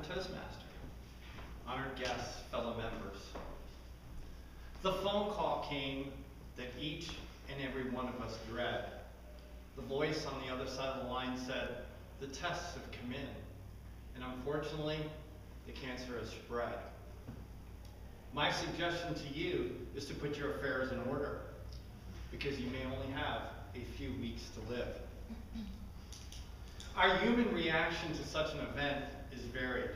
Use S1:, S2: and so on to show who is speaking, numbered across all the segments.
S1: Toastmaster, honored guests, fellow members. The phone call came that each and every one of us dread. The voice on the other side of the line said, the tests have come in, and unfortunately, the cancer has spread. My suggestion to you is to put your affairs in order, because you may only have a few weeks to live. Our human reaction to such an event is varied,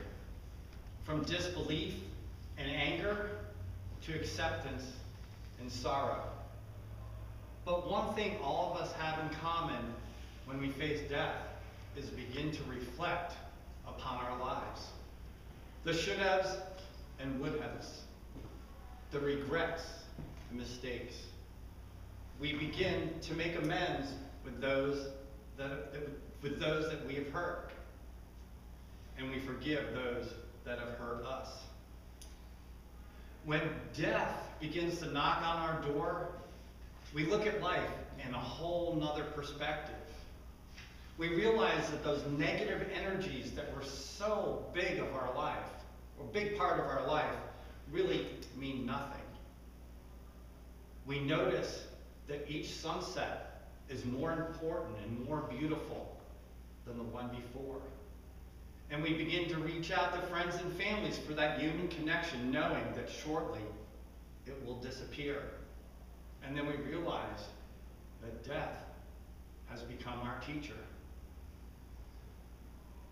S1: from disbelief and anger to acceptance and sorrow. But one thing all of us have in common when we face death is begin to reflect upon our lives. The should-haves and would-haves, the regrets and mistakes. We begin to make amends with those that we have hurt, and we forgive those that have hurt us. When death begins to knock on our door, we look at life in a whole nother perspective. We realize that those negative energies that were so big of our life, or a big part of our life, really mean nothing. We notice that each sunset is more important and more beautiful than the one before. And we begin to reach out to friends and families for that human connection, knowing that shortly it will disappear. And then we realize that death has become our teacher.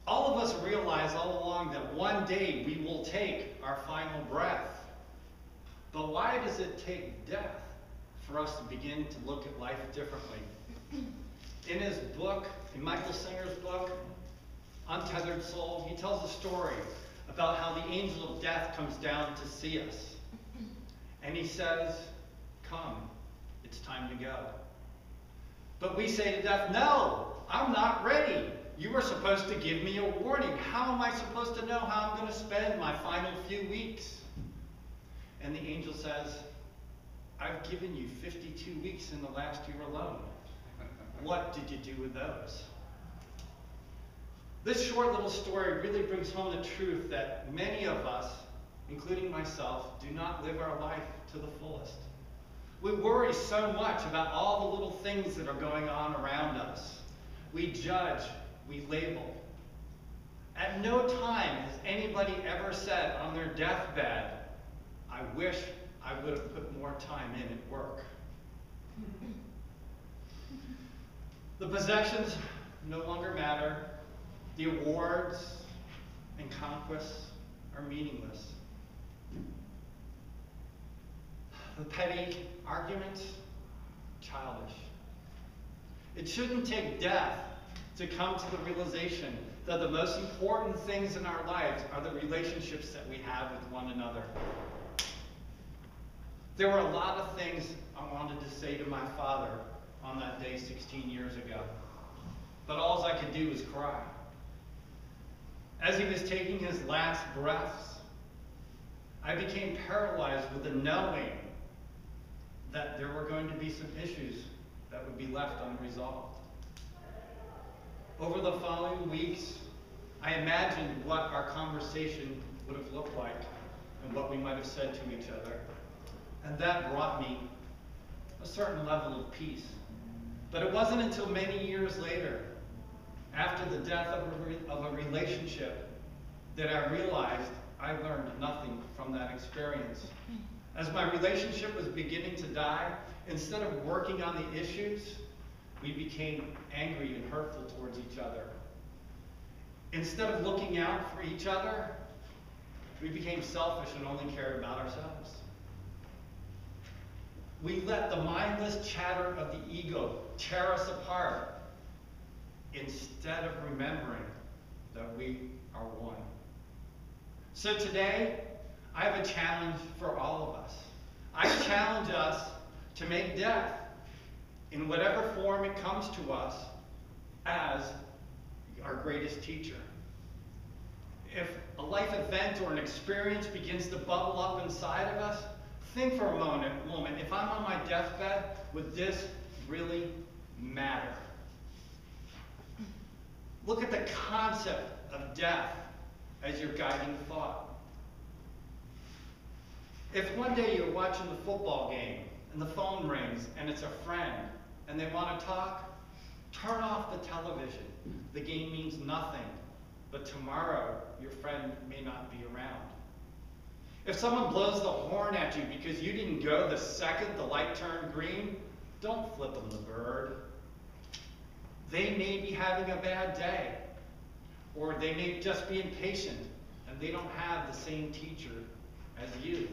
S1: All of us realize all along that one day we will take our final breath. But why does it take death for us to begin to look at life differently? In his book, in Michael Singer's book, Untethered Soul, he tells a story about how the angel of death comes down to see us. And he says, come, it's time to go. But we say to death, no, I'm not ready. You were supposed to give me a warning. How am I supposed to know how I'm going to spend my final few weeks? And the angel says, I've given you 52 weeks in the last year alone. What did you do with those? This short little story really brings home the truth that many of us, including myself, do not live our life to the fullest. We worry so much about all the little things that are going on around us. We judge, we label. At no time has anybody ever said on their deathbed, I wish I would have put more time in at work. The possessions no longer matter. The awards and conquests are meaningless. The petty arguments, childish. It shouldn't take death to come to the realization that the most important things in our lives are the relationships that we have with one another. There were a lot of things I wanted to say to my father on that day 16 years ago, but all I could do was cry. As he was taking his last breaths, I became paralyzed with the knowing that there were going to be some issues that would be left unresolved. Over the following weeks, I imagined what our conversation would have looked like and what we might have said to each other. And that brought me a certain level of peace. But it wasn't until many years later, after the death of a relationship, that I realized I learned nothing from that experience. As my relationship was beginning to die, instead of working on the issues, we became angry and hurtful towards each other. Instead of looking out for each other, we became selfish and only cared about ourselves. We let the mindless chatter of the ego tear us apart instead of remembering that we are one. So today, I have a challenge for all of us. I challenge us to make death, in whatever form it comes to us, as our greatest teacher. If a life event or an experience begins to bubble up inside of us, think for a moment, if I'm on my deathbed, would this really matter? Look at the concept of death as your guiding thought. If one day you're watching the football game and the phone rings and it's a friend and they want to talk, turn off the television. The game means nothing, but tomorrow your friend may not be around. If someone blows the horn at you because you didn't go the second the light turned green, don't flip them the bird. They may be having a bad day, or they may just be impatient and they don't have the same teacher as you.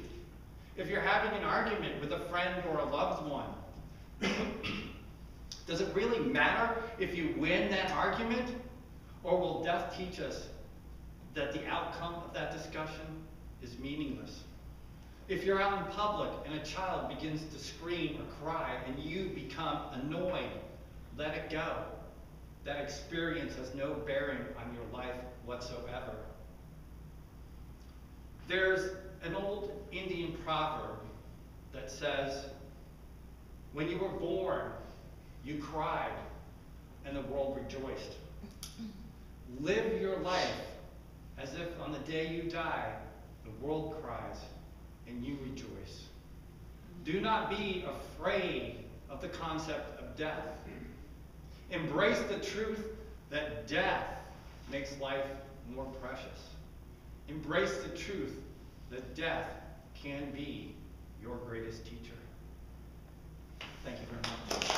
S1: If you're having an argument with a friend or a loved one, does it really matter if you win that argument? Or will death teach us that the outcome of that discussion is meaningless? If you're out in public and a child begins to scream or cry and you become annoyed, let it go. That experience has no bearing on your life whatsoever. There's an old Indian proverb that says, when you were born, you cried and the world rejoiced. Live your life as if on the day you die, the world cries and you rejoice. Do not be afraid of the concept of death. Embrace the truth that death makes life more precious. Embrace the truth that death can be your greatest teacher. Thank you very much.